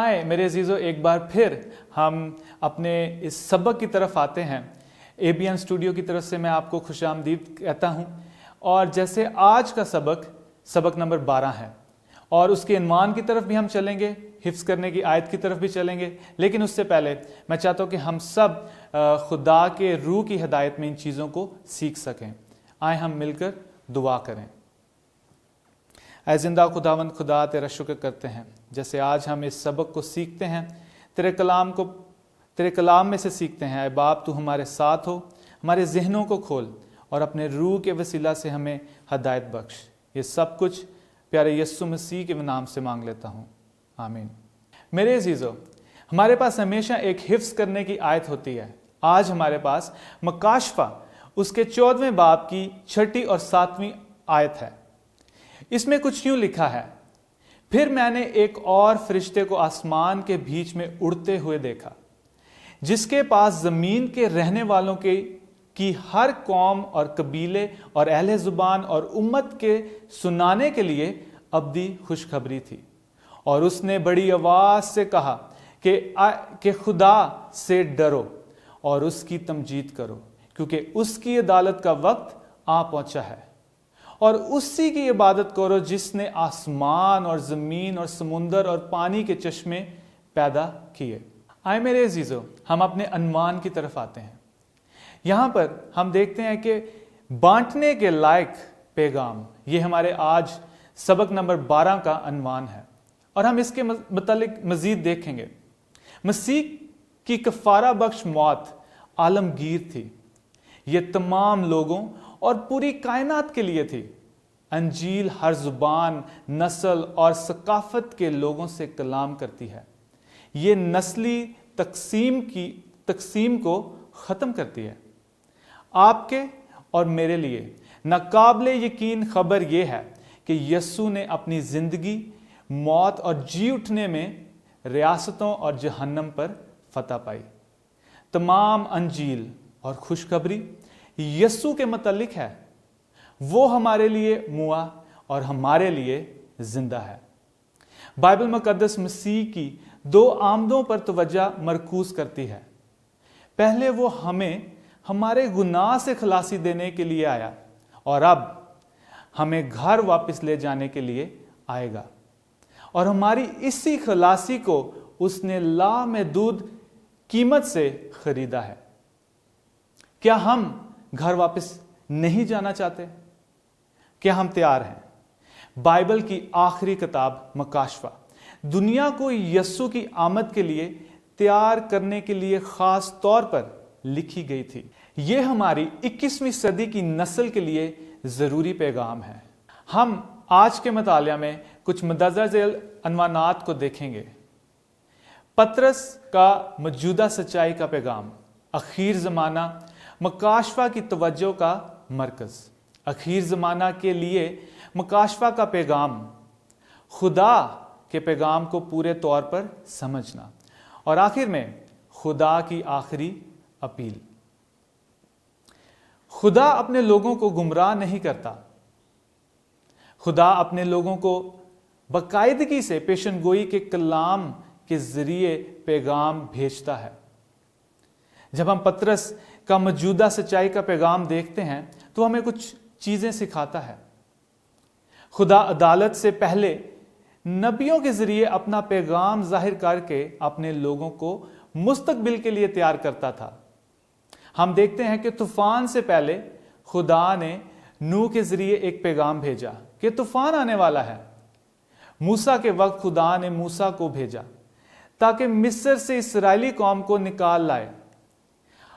आए मेरे अजीज़ों, एक बार फिर हम अपने इस सबक की तरफ आते हैं। ABN स्टूडियो की तरफ से मैं आपको खुशामदीद कहता हूँ। और जैसे आज का सबक नंबर 12 है और उसके इन्वान की तरफ भी हम चलेंगे, हिफ्स करने की आयत की तरफ भी चलेंगे, लेकिन उससे पहले मैं चाहता हूँ कि हम सब खुदा के रूह की हिदायत में इन चीज़ों को सीख सकें। आए हम मिलकर दुआ करें। ऐ जिंदा खुदावंद खुदा, तेरा शुक्र करते हैं जैसे आज हम इस सबक को सीखते हैं, तेरे कलाम में से सीखते हैं। ऐ बाप, तू हमारे साथ हो, हमारे जहनों को खोल और अपने रूह के वसीला से हमें हदायत बख्श। ये सब कुछ प्यारे यीशु मसीह के नाम से मांग लेता हूँ, आमीन। मेरे अजीज़ों, हमारे पास हमेशा एक हिफ्स करने की आयत होती है। आज हमारे पास मकाशफा उसके 14वें बाब की 6ठी और 7वीं आयत है। इसमें कुछ यूं लिखा है, फिर मैंने एक और फरिश्ते को आसमान के बीच में उड़ते हुए देखा, जिसके पास जमीन के रहने वालों की हर कौम और कबीले और अहले जुबान और उम्मत के सुनाने के लिए अब्दी खुशखबरी थी। और उसने बड़ी आवाज से कहा कि खुदा से डरो और उसकी तमजीद करो, क्योंकि उसकी अदालत का वक्त आ पहुंचा है। और उसी की इबादत करो जिसने आसमान और जमीन और समुंदर और पानी के चश्मे पैदा किए। आए मेरे अजीजों, हम अपने अनवान की तरफ आते हैं। यहां पर हम देखते हैं कि बांटने के लायक पैगाम, ये हमारे आज सबक नंबर 12 का अनवान है। और हम इसके मुतालिक मजीद देखेंगे। मसीह की कफारा बख्श मौत आलमगीर थी। ये तमाम लोगों और पूरी कायनात के लिए थी। अंजील हर जुबान, नस्ल और सकाफत के लोगों से कलाम करती है। ये नस्ली तकसीम को ख़त्म करती है। आपके और मेरे लिए नाकाबिले यकीन खबर यह है कि यस्सु ने अपनी ज़िंदगी, मौत और जी उठने में रियासतों और जहन्नम पर फतह पाई। तमाम अंजील और खुशखबरी यस्सु के मुतल्लिक है। वो हमारे लिए मुआ और हमारे लिए जिंदा है। बाइबल मुकद्दस मसीह की 2 आमदों पर तवज्जो मरकूज करती है। पहले वो हमें हमारे गुनाह से खलासी देने के लिए आया और अब हमें घर वापस ले जाने के लिए आएगा। और हमारी इसी खलासी को उसने लामहदूद कीमत से खरीदा है। क्या हम घर वापस नहीं जाना चाहते? क्या हम तैयार हैं? बाइबल की आखिरी किताब मकाशफा दुनिया को यस्सु की आमद के लिए तैयार करने के लिए खास तौर पर लिखी गई थी। यह हमारी 21वीं सदी की नस्ल के लिए जरूरी पैगाम है। हम आज के मुतालिया में कुछ मदरजा झेल अनवानात को देखेंगे। पतरस का मौजूदा सच्चाई का पैगाम, अखीर ज़माना मकाशफा की तवज्जो का मरकज़। अखीर ज़माना के लिए मकाशफा का पैगाम, खुदा के पैगाम को पूरे तौर पर समझना, और आखिर में खुदा की आखिरी अपील। खुदा अपने लोगों को गुमराह नहीं करता। खुदा अपने लोगों को बाकायदगी से पेशनगोई के कलाम के जरिए पैगाम भेजता है। जब हम पतरस का मौजूदा सच्चाई का पैगाम देखते हैं तो हमें कुछ चीजें सिखाता है। खुदा अदालत से पहले नबियों के जरिए अपना पैगाम जाहिर करके अपने लोगों को मुस्तकबिल के लिए तैयार करता था। हम देखते हैं कि तूफान से पहले खुदा ने नूह के जरिए एक पैगाम भेजा कि तूफान आने वाला है। मूसा के वक्त खुदा ने मूसा को भेजा ताकि मिस्र से इस्राएली कौम को निकाल लाए।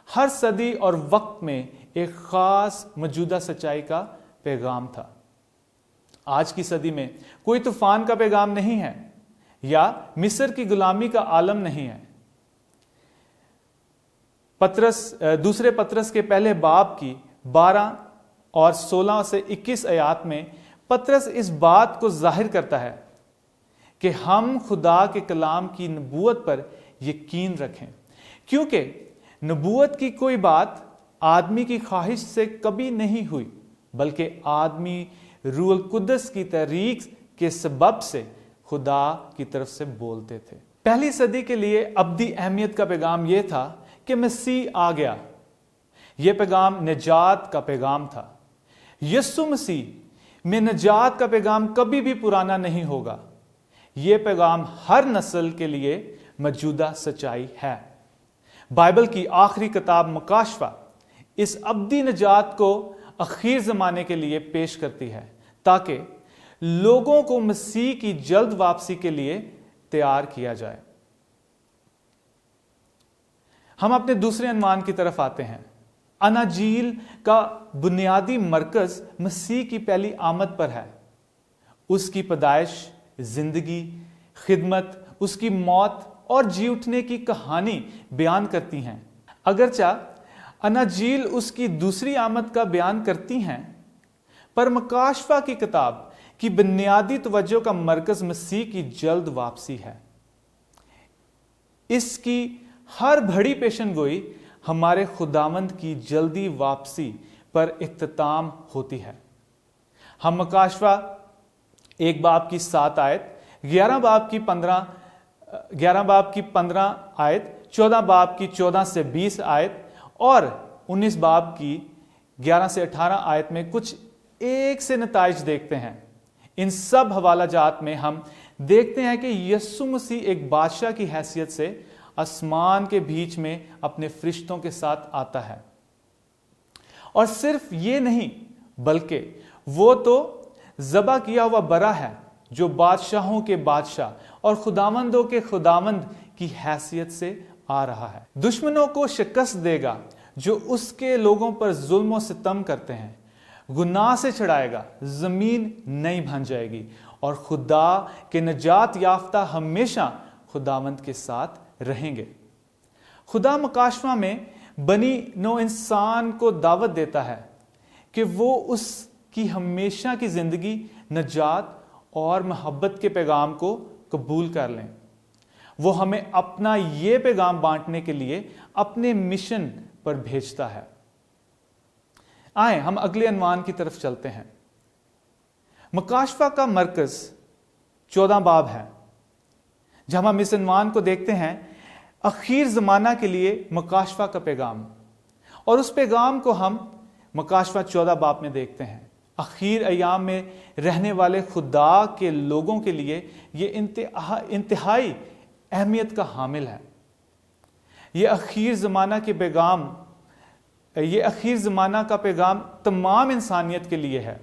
हर सदी और वक्त में एक खास मौजूदा सच्चाई का पैगाम था। आज की सदी में कोई तूफान का पैगाम नहीं है या मिस्र की गुलामी का आलम नहीं है। दूसरे पतरस के पहले बाब की 12 और 16 से 21 आयात में पतरस इस बात को जाहिर करता है कि हम खुदा के कलाम की नबूवत पर यकीन रखें, क्योंकि नबूवत की कोई बात आदमी की ख्वाहिश से कभी नहीं हुई, बल्कि आदमी रूहुल कुद्दस की तहरीक के सबब से खुदा की तरफ से बोलते थे। पहली सदी के लिए अब्दी अहमियत का पैगाम यह था कि मसीह आ गया। यह पैगाम निजात का पैगाम था। यीशु मसीह में निजात का पैगाम कभी भी पुराना नहीं होगा। यह पैगाम हर नस्ल के लिए मौजूदा सच्चाई है। बाइबल की आखिरी किताब मुकाशवा इस अब्दी निजात को आखिर जमाने के लिए पेश करती है, ताकि लोगों को मसीह की जल्द वापसी के लिए तैयार किया जाए। हम अपने दूसरे अनवान की तरफ आते हैं। अनाजील का बुनियादी मरकज मसीह की पहली आमद पर है। उसकी पैदाइश, जिंदगी, खिदमत, उसकी मौत और जी उठने की कहानी बयान करती हैं। अगरचा अनाजील उसकी दूसरी आमद का बयान करती हैं, पर मुकाशवा की किताब की बुनियादी तवज्जो का मरकज मसीह की जल्द वापसी है। इसकी हर बड़ी पेशनगोई हमारे खुदावंद की जल्दी वापसी पर इख्तिताम होती है। हम मुकाशवा 1 बाब की 7 आयत, 11 बाब की 15 आयत, 14 बाब की 14 से 20 आयत और 19 बाब की 11 से 18 आयत में कुछ एक से नताइज देखते हैं। इन सब हवाला जात में हम देखते हैं कि यीशु मसीह एक बादशाह की हैसियत से आसमान के बीच में अपने फरिश्तों के साथ आता है। और सिर्फ ये नहीं, बल्कि वो तो ज़बा किया हुआ बरा है जो बादशाहों के बादशाह और खुदावंदों के खुदावंद की हैसियत से आ रहा है। दुश्मनों को शिकस्त देगा जो उसके लोगों पर जुल्म और सितम करते हैं। गुनाह से छड़ाएगा, जमीन नहीं भन जाएगी और खुदा के नजात याफ्ता हमेशा खुदावंद के साथ रहेंगे। खुदा मुकाशवा में बनी नो इंसान को दावत देता है कि वो उसकी हमेशा की जिंदगी, नजात और मोहब्बत के पैगाम को कबूल कर लें। वो हमें अपना ये पैगाम बांटने के लिए अपने मिशन पर भेजता है। आए हम अगले अनवान की तरफ चलते हैं। मुकाशवा का मरकज 14 बाब है, जब हम इस अनवान को देखते हैं आखिर जमाना के लिए मुकाशवा का पैगाम, और उस पैगाम को हम मुकाशवा 14 बाब में देखते हैं। आखिर अयाम में रहने वाले खुदा के लोगों के लिए ये इंतहाई अहमियत का हामिल है। ये आखिर ज़माना का पैगाम तमाम इंसानियत के लिए है।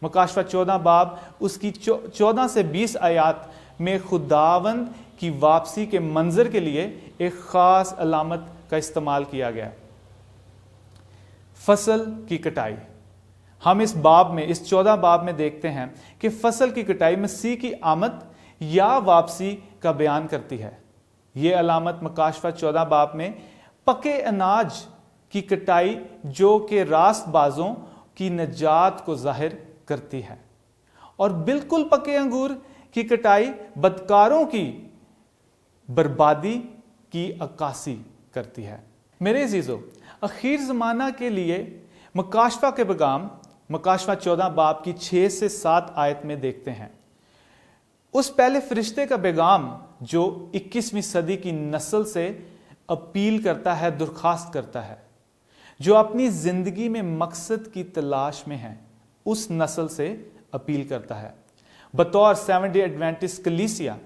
मुकाशवा 14 बाब उसकी 14 से 20 आयात में खुदावंद की वापसी के मंजर के लिए एक खास अलामत का इस्तेमाल किया गया। फसल की कटाई। हम इस 14 बाब में देखते हैं कि फसल की कटाई मसीह की आमद या वापसी का बयान करती है। यह अलामत मुकाशवा 14 बाब में पके अनाज की कटाई जो कि रास्तबाजों की नजात को जाहिर करती है, और बिल्कुल पके अंगूर की कटाई बदकारों की बर्बादी की अक्कासी करती है। मेरे अजीजों, आखिर ज़माना के लिए मुकाशवा के पैगाम मुकाशवा 14 बाब की 6 से 7 आयत में देखते हैं। उस पहले फरिश्ते का पैगाम जो 21वीं सदी की नस्ल से अपील करता है, दरख्वास्त करता है, जो अपनी जिंदगी में मकसद की तलाश में है, उस नस्ल से अपील करता है। बतौर 7 डे एडवेंटिस्ट कलीसिया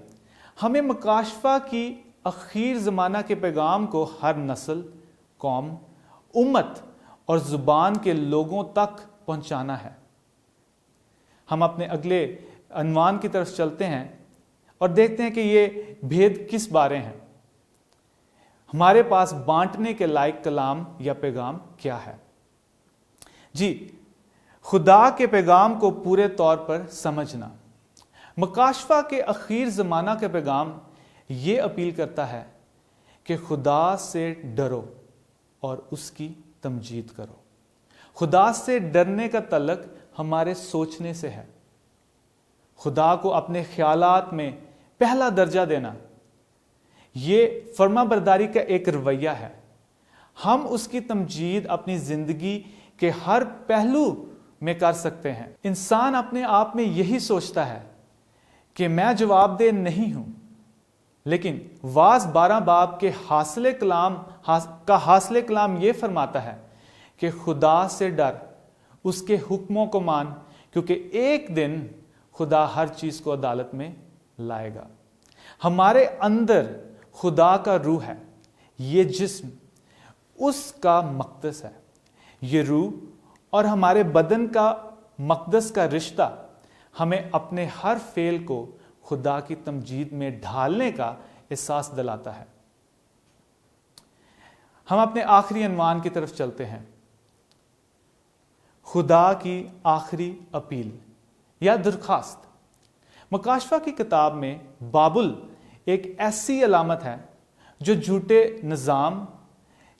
हमें मुकाशवा की आखिर ज़माना के पैगाम को हर नस्ल, कौम, उम्मत और ज़ुबान के लोगों तक पहुंचाना है। हम अपने अगले अनवान की तरफ चलते हैं और देखते हैं कि ये भेद किस बारे हैं। हमारे पास बांटने के लायक कलाम या पैगाम क्या है? जी, खुदा के पैगाम को पूरे तौर पर समझना। मुकाशवा के आखिर ज़माना का पैगाम ये अपील करता है कि खुदा से डरो और उसकी तमजीद करो। खुदा से डरने का तल्लक हमारे सोचने से है। खुदा को अपने ख्यालात में पहला दर्जा देना, ये फर्माबरदारी का एक रवैया है। हम उसकी तमजीद अपनी जिंदगी के हर पहलू में कर सकते हैं। इंसान अपने आप में यही सोचता है कि मैं जवाबदेह नहीं हूं, لیکن واعظ 12 باب کے حاصل کلام یہ فرماتا ہے کہ خدا سے ڈر، اس کے حکموں کو مان، کیونکہ ایک دن خدا ہر چیز کو عدالت میں لائے گا۔ ہمارے اندر خدا کا روح ہے، یہ جسم اس کا مقدس ہے۔ یہ روح اور ہمارے بدن کا مقدس کا رشتہ ہمیں اپنے ہر فعل کو خدا کی تمجید میں ڈھالنے کا احساس دلاتا ہے۔ ہم اپنے آخری عنوان کی طرف چلتے ہیں، خدا کی آخری اپیل یا درخواست۔ مکاشفہ کی کتاب میں بابل ایک ایسی علامت ہے جو جھوٹے نظام،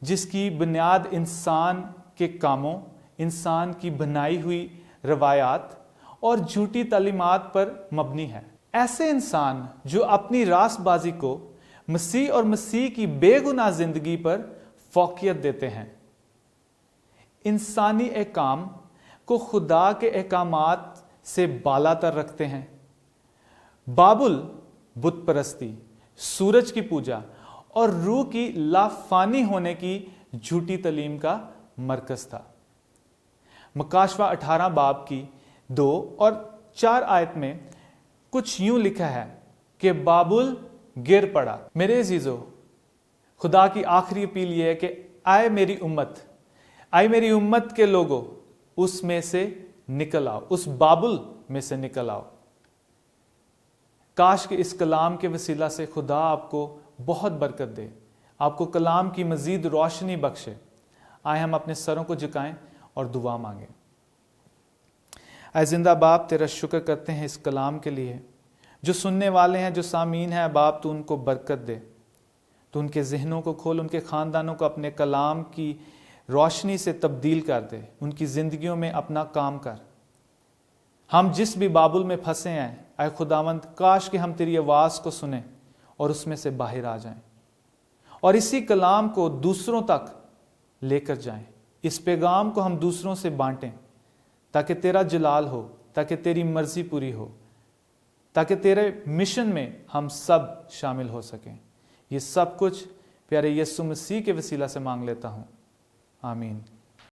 جس کی بنیاد انسان کے کاموں، انسان کی بنائی ہوئی روایات اور جھوٹی تعلیمات پر مبنی ہے۔ ایسے انسان جو اپنی راست بازی کو مسیح اور مسیح کی بے گناہ زندگی پر فوقیت دیتے ہیں، انسانی احکام کو خدا کے احکامات سے بالا تر رکھتے ہیں۔ بابل بت پرستی، سورج کی پوجا اور روح کی لافانی ہونے کی جھوٹی تعلیم کا مرکز تھا۔ مکاشفہ 18 باب کی 2 اور 4 آیت میں کچھ یوں لکھا ہے کہ بابل گر پڑا۔ میرے عزیزو، خدا کی آخری اپیل یہ ہے کہ آئے میری امت کے لوگوں، اس میں سے نکل آؤ، اس بابل میں سے نکل آؤ۔ کاش کہ اس کلام کے وسیلہ سے خدا آپ کو بہت برکت دے، آپ کو کلام کی مزید روشنی بخشے۔ آئے ہم اپنے سروں کو جھکائیں اور دعا مانگیں۔ اے زندہ باپ، تیرا شکر کرتے ہیں اس کلام کے لیے۔ جو سننے والے ہیں، جو سامعین ہیں، باپ تو ان کو برکت دے، تو ان کے ذہنوں کو کھول، ان کے خاندانوں کو اپنے کلام کی روشنی سے تبدیل کر دے، ان کی زندگیوں میں اپنا کام کر۔ ہم جس بھی بابل میں پھنسے ہیں، اے خداوند، کاش کہ ہم تیری آواز کو سنیں اور اس میں سے باہر آ جائیں، اور اسی کلام کو دوسروں تک لے کر جائیں۔ اس پیغام کو ہم دوسروں سے بانٹیں، تاکہ تیرا جلال ہو، تاکہ تیری مرضی پوری ہو، تاکہ تیرے مشن میں ہم سب شامل ہو سکیں۔ یہ سب کچھ پیارے یسوع مسیح کے وسیلہ سے مانگ لیتا ہوں، آمین۔